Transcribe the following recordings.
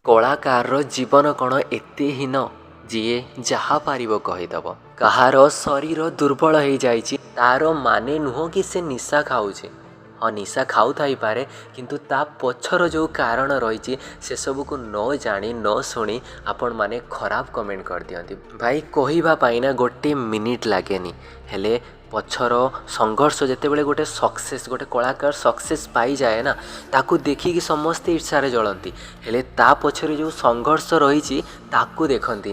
कलाकार जीवन कौन एते हीन जीए जहा पारिबो कहीदेव। कहार शरीर दुर्बल हो जाइछि तार माने नुह कि से निशा खाऊे। हाँ निशा खाऊ थाई पारे किंतु ता पछर जो कारण रही से सब को न जानी न शुणी आपण माने खराब कमेंट कर दियंती। भाई कहवाई ना गोटे मिनिट लागेनी हेले पछर संघर्ष जितेबाला गोटे सक्सेस गोटे कलाकार सक्सेस पाई जाए ना ताकू देखिकी समस्ते ईर्षार जलती हेले ता पछरे जो संघर्ष रही ताकू देखती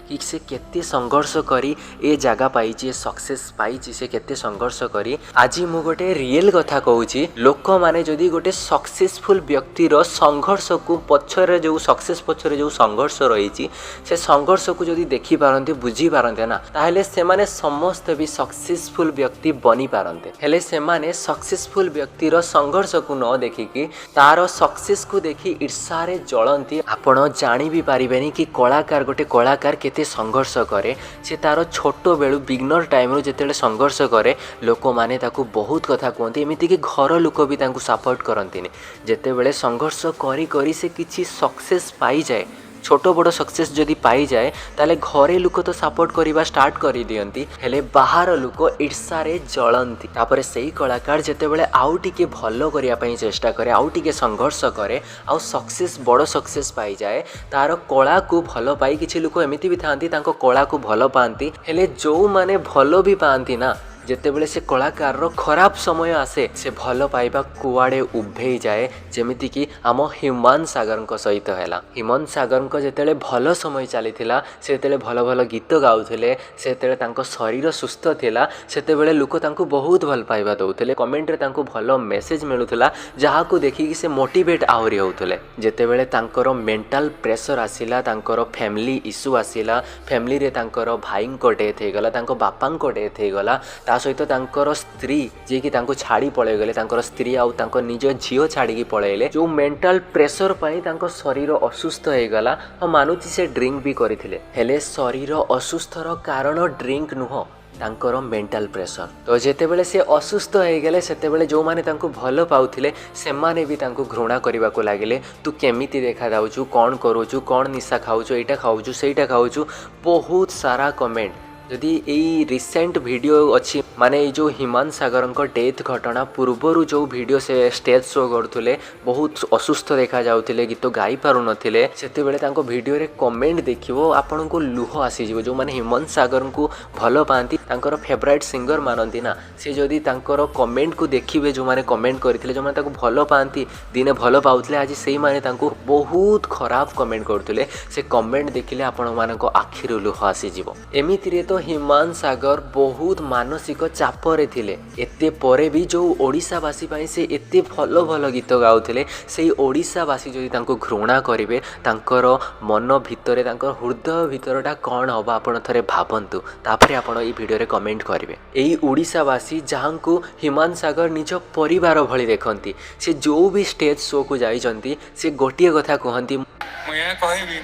कि से केते संघर्ष करी ए जगह पाई सक्सेस पाई से केते संघर्ष करी। आज मु गोटे रियल कथा कहूँ लोक माने जदि गोटे सक्सेसफुल व्यक्तिर संघर्ष को पछरे जो सक्सेस पछरे जो संघर्ष रही से संघर्ष को जदि देखी पारंते बुझी पारंते ना ताहले से माने समस्त भी सक्सेसफुल व्यक्ति बनी पारंते। हेले से माने सक्सेसफुल व्यक्तिर संघर्ष को न देखिकी तार सक्सेस को देखी ईर्षारे जलंती। आपण जानी भी पारिबेनी कि कलाकार गोटे कलाकार केते संघर्ष करे। से तार छोट बेलू बिगनर टाइम जेतेबेले संघर्ष करे लोक माने ताकू बहुत कथा कहते एमती कि घर लोक भी ताकू सपोर्ट करंतिनी। जेतेबेले संघर्ष करी करी से किछि सक्सेस पाई जाए छोट बड़ सक्सेस जदि पाई जाए ताले घरे लोक तो सपोर्ट करवा स्टार्ट कर दियंती हेले बाहर लोक ईर्षारे जलंती। तापरे सेही कलाकार जेतेबेले आउ टिके भलो करिया पई चेष्टा करे आउ टिके संघर्ष करे आउ सक्सेस बड़ सक्सेस पाई जाए तार कला को भलो पाई किछि लोक एमिति भी थांती तांको कला को भलो पांती हेले जो माने भलो भी पांती ना जेतेबेले से कलाकार खराब समय आसे से भल पाइबा कुआड़े उभे जाए। जेमिति कि आम ह्यूमान सागर सहित है। ह्यूमान सागर जेतेबेले भल समय चलीथिला सेतेबेले भल भल गीत गाउथिले सेतेबेले तांको शरीर सुस्थ थिला सेतेबेले लोक तांको बहुत भल पाइबा दउथिले कमेंट रे तांको भल मेसेज मिलुथिला जहा को देखिकी से मोटिवेट आहरी होउथिले। जेतेबेले तांकर मेंटल प्रेशर आसिला तांकर फैमिली इश्यू आसिला फैमिली रे तांकर भाईंको डेथ हो गला तांको बापांको डेथ हो गला ता सहित तांकर स्त्री जे कि तांको छाड़ी पळे गले तांकर स्त्री आउ तांको निज झियो छाड़ी की पळेले जो मेंटल प्रेशर पई तांको शरीर असुस्थ हो गला। हम मानुची से ड्रिंक भी करथिले हेले शरीर असुस्थर कारण ड्रिंक नुह तांकर मेंटल प्रेशर। तो जेतेबेले से असुस्थ हो गले सेतेबेले जो माने तांको भलो पाउथिले से माने भी तांको घृणा करबा को लागिले तू केमिति देखा जाउछु कोन करूछु कोन निशा खाउछु एटा खाउछु सेटा खाउछु बहुत सारा कमेंट। जदि यही रिसेंट वीडियो अच्छी माने जो ह्यूमान सागर डेथ घटना पूर्वर जो वीडियो से स्टेज शो करते बहुत असुस्थ देखा जाउथिले गीत गाई पारु नथिले सेतेबेले तांको वीडियो रे कमेंट देखिवो आपन को लुह आसीजिवो। जो माने ह्यूमान सागर को भलो पांती तांकर फेवरेट सिंगर मानती ना से जदि तांकर कमेंट को देखिबे जो माने कमेंट करथिले जो माने ताको भलो पांती दिने भलो पाउथिले आज सेही माने तांको बहुत खराब कमेंट करथिले से कमेंट देखिले आपन मानको आखिरु लुह आसीजिवो। एमिति रे तो ह्यूमान सागर बहुत मानसिक चापरे थिले एते परे भी जो ओडिशावासी पाई से एते भलो भलो गीत गाउथिले सेही ओडिशावासी जदि तांको घृणा करिवे तांकर मन भितरे तांकर हृदय भितरटा कोन होबा आपण थरे भाबंतु तापरे आपण ई वीडियो रे कमेंट करिवे। एही ओडिशावासी जहांको ह्यूमान सागर निज परिवार भली देखंती से जो भी स्टेज शो को जाइचंती से गोटिए कथा कहंती मैं कहबी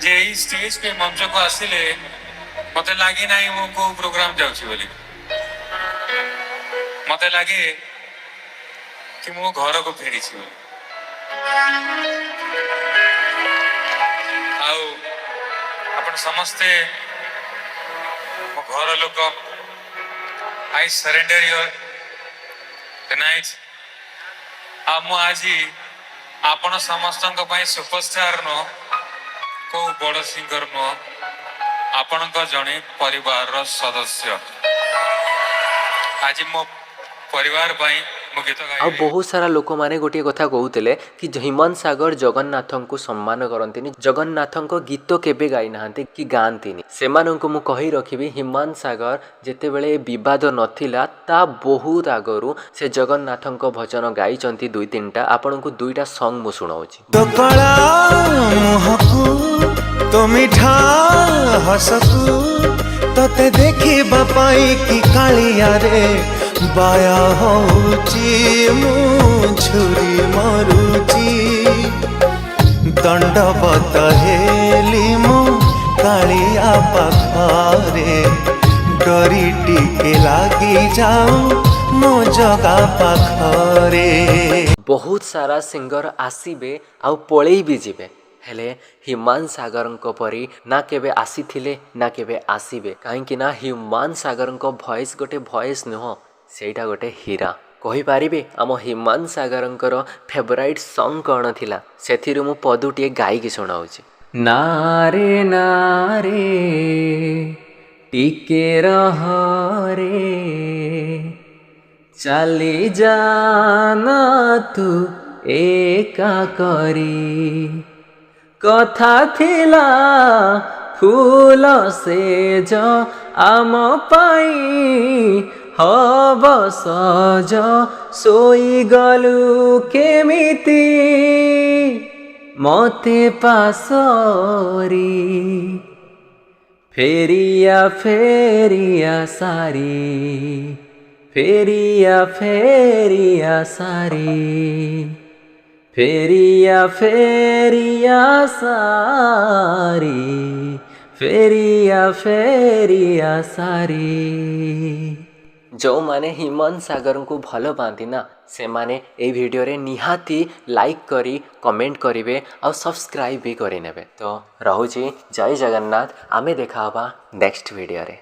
जे ई स्टेज पे मंच को आसिले मते लागे ना मो को प्रोग्राम जाउछि बोली मते लागे कि मो घर को फेरी छी आउ अपन समस्ते मो घर लोक आई सरेंडर योर टुनाइट आ मो आजी आपण समस्तन को सुपरस्टार नो को बड़ सिंगर नो आपण जड़े परिवार सदस्य आज मो परिवार गीत आ बहुत सारा लोक माने गोटे कथा कहते कि ह्यूमान सागर जगन्नाथ को सम्मान करती जगन्नाथ गीत केबे गाई नाहांती कि गांती से मु कही रखी ह्यूमान सागर जेतेबेले विवाद नथिला ता बहुत आगरू से जगन्नाथ भजन गाई दुई तीनटा आपण को दुईटा सॉन्ग मु सुनाउची। तो मिठा हसकू तते देखी बापाई की कालिया रे बाया होची मु छुरी मारुची दंडवत हेली मु कालिया पाखरे डरी टिके लागी जाऊ मो जगा पाखरे। बहुत सारा सिंगर आसीबे आउ पळेई भी जिबे हेले ह्यूमान सागर परी ना केबे आसीथिले ना केबे आसीबे काहेकि ना ह्यूमान सागर भॉइस गोटे भॉइस नुह सेटा गोटे हीरा कहि पारिबे आम ह्यूमान सागर फेवराइट सॉन्ग कौन थिला सेथिरु मु पदुटिए गाइकी सुनाउची नारे नारे टिके रह रे चली जाना तू एका करी कथा थिला फूल से जो आम पाई हब सज सोई गलु केमिति मते पासरी फेरिया फेरिया सारी फेरिया फेरिया सारी फेरिया फेरिया सारी फेरिया फेरिया सारी जो माने ह्यूमान सागर को भल पाती ना से माने ए वीडियो रे निहाती लाइक करी कमेंट करिवे और सब्सक्राइब भी करि नेबे तो रहूची जय जगन्नाथ आमे देखा नेक्स्ट वीडियो रे।